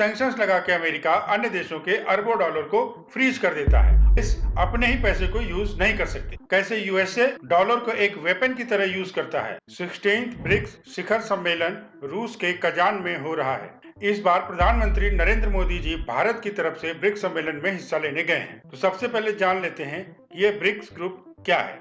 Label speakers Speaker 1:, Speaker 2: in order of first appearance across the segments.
Speaker 1: Sanctions लगा के America अन्य देशों के अरबों डॉलर को फ्रीज कर देता है। इस अपने ही पैसे को यूज नहीं कर सकते। कैसे यूएसए डॉलर को एक वेपन की तरह यूज करता है। 16th ब्रिक्स शिखर सम्मेलन रूस के कजान में हो रहा है। इस बार प्रधानमंत्री नरेंद्र मोदी जी भारत की तरफ से ब्रिक्स सम्मेलन में हिस्सा लेने गए हैं। तो सबसे पहले जान लेते हैं ये ब्रिक्स ग्रुप क्या है।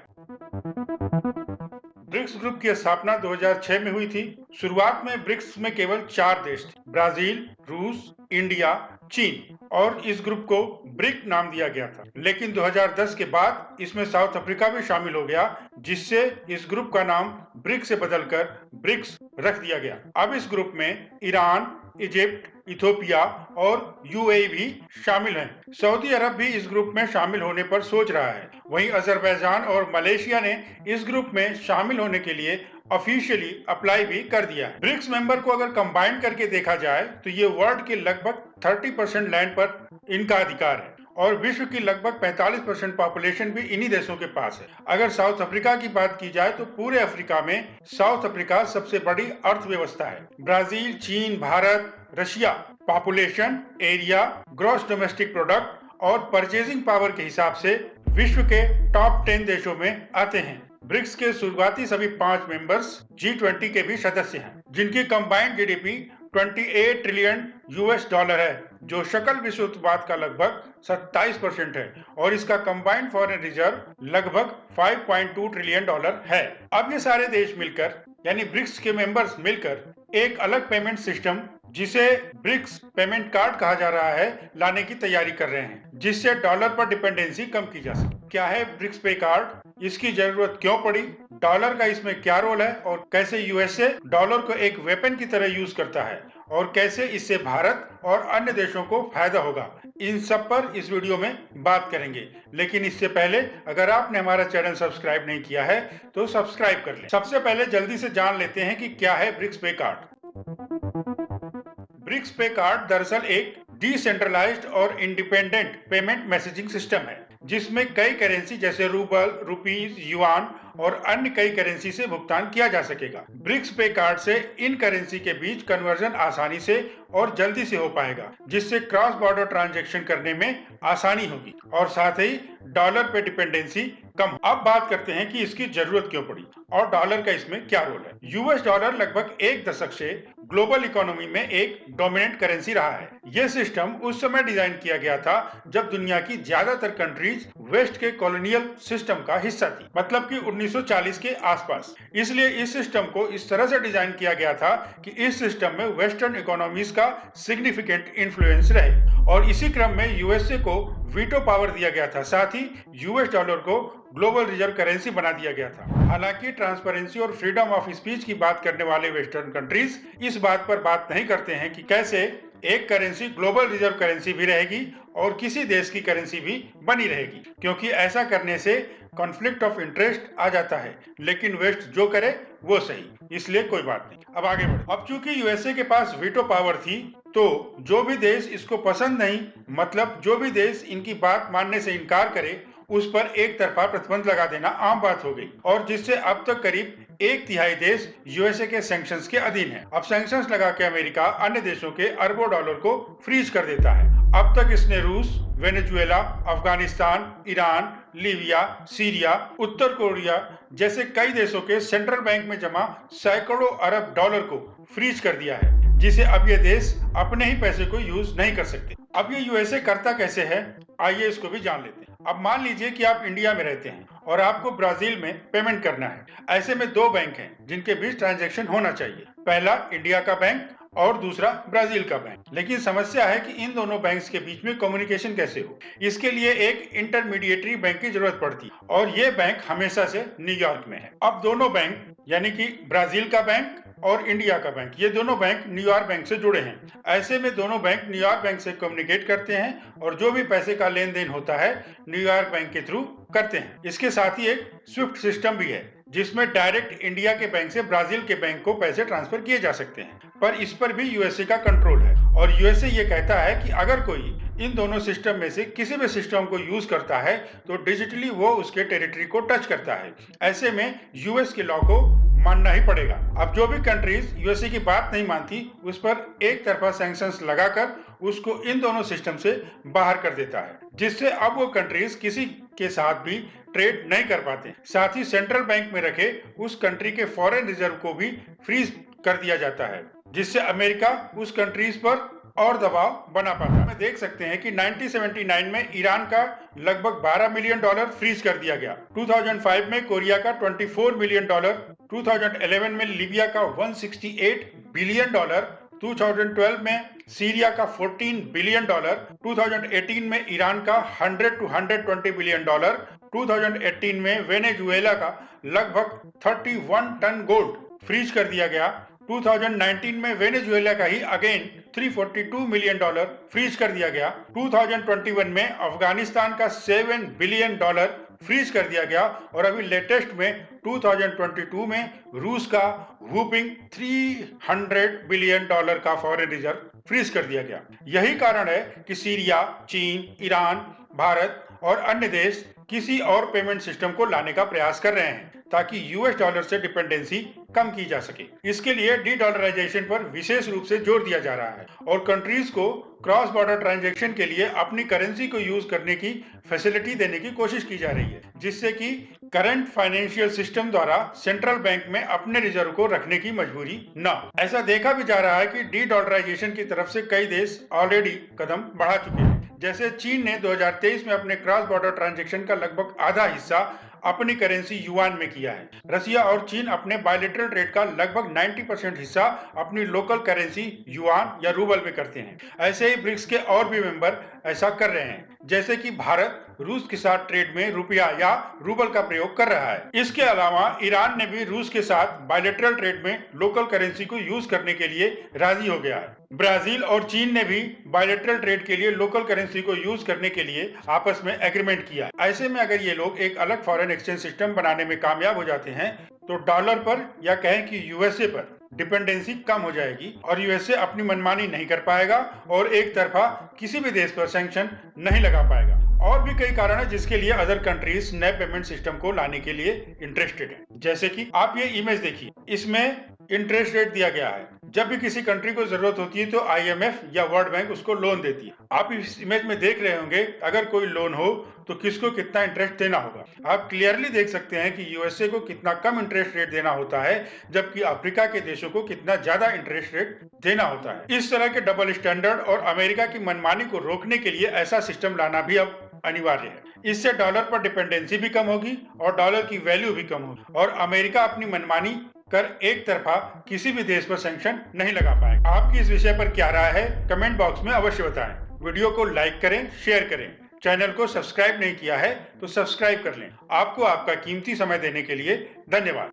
Speaker 1: ब्रिक्स ग्रुप की स्थापना 2006 में हुई थी। शुरुआत में ब्रिक्स में केवल 4 देश थे, ब्राजील, रूस, इंडिया, चीन, और इस ग्रुप को ब्रिक नाम दिया गया था। लेकिन 2010 के बाद इसमें साउथ अफ्रीका भी शामिल हो गया, जिससे इस ग्रुप का नाम ब्रिक से बदलकर ब्रिक्स रख दिया गया। अब इस ग्रुप में ईरान, इजिप्ट, इथियोपिया और यूएई भी शामिल हैं। सऊदी अरब भी इस ग्रुप में शामिल होने पर सोच रहा है। वहीं अजरबैजान और मलेशिया ने इस ग्रुप में शामिल होने के लिए ऑफिशियली अप्लाई भी कर दिया है। ब्रिक्स मेंबर को अगर कंबाइन करके देखा जाए तो ये वर्ल्ड के लगभग 30% लैंड पर इनका अधिकार है और विश्व की लगभग 45% पॉपुलेशन भी इन्हीं देशों के पास है। अगर साउथ अफ्रीका की बात की जाए तो पूरे अफ्रीका में साउथ अफ्रीका सबसे बड़ी अर्थव्यवस्था है। ब्राजील, चीन, Bharat, Russia population, area, gross domestic product और परचेजिंग पावर के हिसाब से विश्व के टॉप 10 देशों में आते हैं। ब्रिक्स के शुरुआती सभी 5 मेंबर्स G20 के भी सदस्य हैं, जिनकी combined GDP 28 trillion US dollar है, जो सकल विश्व उत्पाद का लगभग 27% है, और इसका कंबाइंड फॉरेन रिजर्व लगभग 5.2 ट्रिलियन डॉलर है। अब ये सारे देश मिलकर यानी ब्रिक्स के मेंबर्स मिलकर एक अलग पेमेंट सिस्टम, जिसे ब्रिक्स पेमेंट कार्ड कहा जा रहा है, लाने की तैयारी कर रहे हैं, जिससे डॉलर पर डिपेंडेंसी कम की जा सके। क्या है ब्रिक्स पे कार्ड, इसकी जरूरत क्यों पड़ी, डॉलर का इसमें क्या रोल है, और कैसे यूएसए डॉलर को एक वेपन की तरह यूज करता है, और कैसे इससे भारत और अन्य देशों को फायदा होगा, इन सब पर इस वीडियो में बात करेंगे। लेकिन इससे पहले अगर आपने हमारा चैनल सब्सक्राइब नहीं किया है तो सब्सक्राइब कर लें। सबसे पहले जल्दी से जान लेते हैं कि क्या है ब्रिक्स पे कार्ड। ब्रिक्स पे कार्ड दरअसल एक डिसेंट्रलाइज्ड और इंडिपेंडेंट पेमेंट मैसेजिंग सिस्टम है, जिसमें कई करेंसी जैसे रूबल, रुपीज, युआन और अन्य कई करेंसी से भुगतान किया जा सकेगा। ब्रिक्स पे कार्ड से इन करेंसी के बीच कन्वर्जन आसानी से और जल्दी से हो पाएगा, जिससे क्रॉस बॉर्डर ट्रांजैक्शन करने में आसानी होगी और साथ ही डॉलर पे डिपेंडेंसी कम। अब बात करते हैं कि इसकी जरूरत क्यों पड़ी और डॉलर का इसमें क्या रोल है। यूएस डॉलर लगभग एक दशक से ग्लोबल इकोनॉमी में एक डोमिनेंट करेंसी रहा है। यह सिस्टम उस समय डिजाइन किया गया था जब दुनिया की ज्यादातर कंट्रीज वेस्ट के कॉलोनियल सिस्टम का हिस्सा थी, मतलब कि 1940 के आसपास। इसलिए इस सिस्टम को इस तरह से डिजाइन किया गया था कि इस सिस्टम में वेस्टर्न इकोनॉमीज का सिग्निफिकेंट इन्फ्लुएंस रहे, और इसी क्रम में यूएसए को वीटो पावर दिया गया था। साथ ही यूएस डॉलर को ग्लोबल रिजर्व करेंसी बना दिया गया था। हालांकि ट्रांसपेरेंसी और फ्रीडम ऑफ स्पीच की बात करने वाले वेस्टर्न कंट्रीज इस बात पर बात नहीं करते हैं कि कैसे एक करेंसी ग्लोबल रिजर्व करेंसी भी रहेगी और किसी देश की करेंसी भी बनी रहेगी, क्योंकि ऐसा करने से कॉन्फ्लिक्ट ऑफ इंटरेस्ट आ जाता है। लेकिन वेस्ट जो करे वो सही, इसलिए कोई बात नहीं। अब आगे बढ़े। अब चूंकि यूएसए के पास वीटो पावर थी, तो जो भी देश इसको पसंद नहीं, मतलब जो भी देश इनकी बात मानने से इनकार करे, उस पर एक तरफा प्रतिबंध लगा देना आम बात हो गई, और जिससे अब तक करीब 1/3 देश यूएसए के सैंक्शंस के अधीन है। अब सैंक्शंस लगा के अमेरिका अन्य देशों के अरबों डॉलर को फ्रीज कर देता है। अब तक इसने रूस, Venezuela, Afghanistan, Iran, Libya, Syria, उत्तर कोरिया जैसे कई देशों के सेंट्रल बैंक में जमा सैकड़ों अरब डॉलर को फ्रीज कर दिया है, जिसे अब ये देश अपने ही पैसे को यूज नहीं कर सकते। अब ये यूएसए करता कैसे है, आइए इसको भी जान लेते हैं। अब मान लीजिए कि आप इंडिया में रहते हैं और आपको ब्राजील में पेमेंट करना है। ऐसे में 2 बैंक हैं जिनके बीच ट्रांजैक्शन होना चाहिए, पहला इंडिया का बैंक और दूसरा ब्राजील का बैंक। लेकिन समस्या है कि इन दोनों बैंक्स के बीच में कम्युनिकेशन कैसे हो। इसके लिए एक इंटरमीडिएटरी बैंक की जरूरत पड़ती है, और ये बैंक हमेशा से न्यूयॉर्क में है। अब दोनों बैंक यानी कि ब्राजील का बैंक और इंडिया का बैंक, ये दोनों बैंक न्यूयॉर्क बैंक से जुड़े हैं। ऐसे में दोनों बैंक न्यूयॉर्क बैंक से कम्युनिकेट करते हैं और जो भी पैसे का लेन देन होता है न्यूयॉर्क बैंक के थ्रू करते हैं। इसके साथ ही एक स्विफ्ट सिस्टम भी है, जिसमें डायरेक्ट इंडिया के बैंक से ब्राजील के बैंक को पैसे ट्रांसफर किए जा सकते हैं, पर इस पर भी यूएसए का कंट्रोल है। और यूएसए ये कहता है कि अगर कोई इन दोनों सिस्टम में से किसी भी सिस्टम को यूज करता है तो डिजिटली वो उसके टेरिटरी को टच करता है। ऐसे में यूएस के लॉ को मानना ही पड़ेगा। अब जो भी कंट्रीज यूएसए की बात नहीं मानती, उस पर एक तरफा सैंक्शंस लगाकर उसको इन दोनों सिस्टम से बाहर कर देता है, जिससे अब वो कंट्रीज किसी के साथ भी ट्रेड नहीं कर पाते। साथ ही सेंट्रल बैंक में रखे उस कंट्री के फॉरेन रिजर्व को भी फ्रीज कर दिया जाता है, जिससे अमेरिका उस कंट्रीज पर और दबाव बना पाता है। देख सकते हैं कि 1979 में ईरान का लगभग $12 मिलियन फ्रीज कर दिया गया। 2005 में कोरिया का $24 मिलियन, 2011 में लीबिया का $168 बिलियन, 2012 में सीरिया का $14 बिलियन, 2018 में ईरान का 100 to 120 बिलियन, 2018 में वेनेजुएला का लगभग 31 टन गोल्ड फ्रीज कर दिया गया। 2019 में वेनेजुएला का ही अगेन $342 मिलियन फ्रीज कर दिया गया। 2021 में अफगानिस्तान का $7 बिलियन फ्रीज कर दिया गया और अभी लेटेस्ट में 2022 में रूस का वूपिंग $300 बिलियन का फॉरेन रिजर्व फ्रीज कर दिया गया। यही कारण है कि सीरिया, चीन, ईरान, भारत और अन्य देश किसी और पेमेंट सिस्टम को लाने का प्रयास कर रहे हैं, ताकि यूएस डॉलर से डिपेंडेंसी कम की जा सके। इसके लिए डी डॉलराइजेशन पर विशेष रूप से जोर दिया जा रहा है और कंट्रीज को क्रॉस बॉर्डर ट्रांजैक्शन के लिए अपनी करेंसी को यूज करने की फैसिलिटी देने की कोशिश की जा रही है, जिससे कि करंट फाइनेंशियल सिस्टम द्वारा सेंट्रल बैंक में अपने रिजर्व को रखने की मजबूरी न। ऐसा देखा भी जा रहा है कि डी डॉलराइजेशन की तरफ से कई देश ऑलरेडी कदम बढ़ा चुके हैं। जैसे चीन ने 2023 में अपने क्रॉस बॉर्डर ट्रांजैक्शन का लगभग आधा हिस्सा अपनी करेंसी युआन में किया है। रसिया और चीन अपने बायलैटरल ट्रेड का लगभग 90% हिस्सा अपनी लोकल करेंसी युआन या रूबल में करते हैं। ऐसे ही ब्रिक्स के और भी मेंबर ऐसा कर रहे हैं, जैसे कि भारत रूस के साथ ट्रेड में रुपया या रूबल का प्रयोग कर रहा है। इसके अलावा ईरान ने भी रूस के साथ बायलैटरल ट्रेड में लोकल करेंसी को यूज करने के लिए राजी हो गया है। ब्राजील और चीन ने भी बायलैटरल ट्रेड के लिए लोकल करेंसी को यूज करने के लिए आपस में एग्रीमेंट किया है। ऐसे में अगर ये लोग एक अलग फॉरेन एक्सचेंज सिस्टम बनाने में कामयाब हो जाते हैं, तो डॉलर पर या कहें कि यूएसए पर डिपेंडेंसी कम हो जाएगी और यूएसए अपनी मनमानी नहीं कर पाएगा और एक तरफा किसी भी देश पर सैंक्शन नहीं लगा पाएगा। और भी कई कारण है जिसके लिए अदर कंट्रीज नए पेमेंट सिस्टम को लाने के लिए इंटरेस्टेड है। जैसे कि आप ये इमेज देखिए, इसमें इंटरेस्ट रेट दिया गया है। जब भी किसी कंट्री को जरूरत होती है तो आईएमएफ या वर्ल्ड बैंक उसको लोन देती है। आप इस इमेज में देख रहे होंगे, अगर कोई लोन हो तो किसको कितना इंटरेस्ट देना होगा। आप क्लियरली देख सकते हैं कि यूएसए को कितना कम इंटरेस्ट रेट देना होता है, जबकि अफ्रीका के देशों को कितना ज्यादा इंटरेस्ट रेट देना होता है। इस तरह के डबल स्टैंडर्ड और अमेरिका की मनमानी को रोकने के लिए ऐसा सिस्टम लाना भी अब अनिवार्य है। इससे डॉलर पर डिपेंडेंसी भी कम होगी और डॉलर की वैल्यू भी कम होगी और अमेरिका अपनी मनमानी कर एक तरफा किसी भी देश पर सैंक्शन नहीं लगा पाएगा। आपकी इस विषय पर क्या राय है, कमेंट बॉक्स में अवश्य बताएं। वीडियो को लाइक करें, शेयर करें। चैनल को सब्सक्राइब नहीं किया है तो सब्सक्राइब कर लें। आपको आपका कीमती समय देने के लिए धन्यवाद।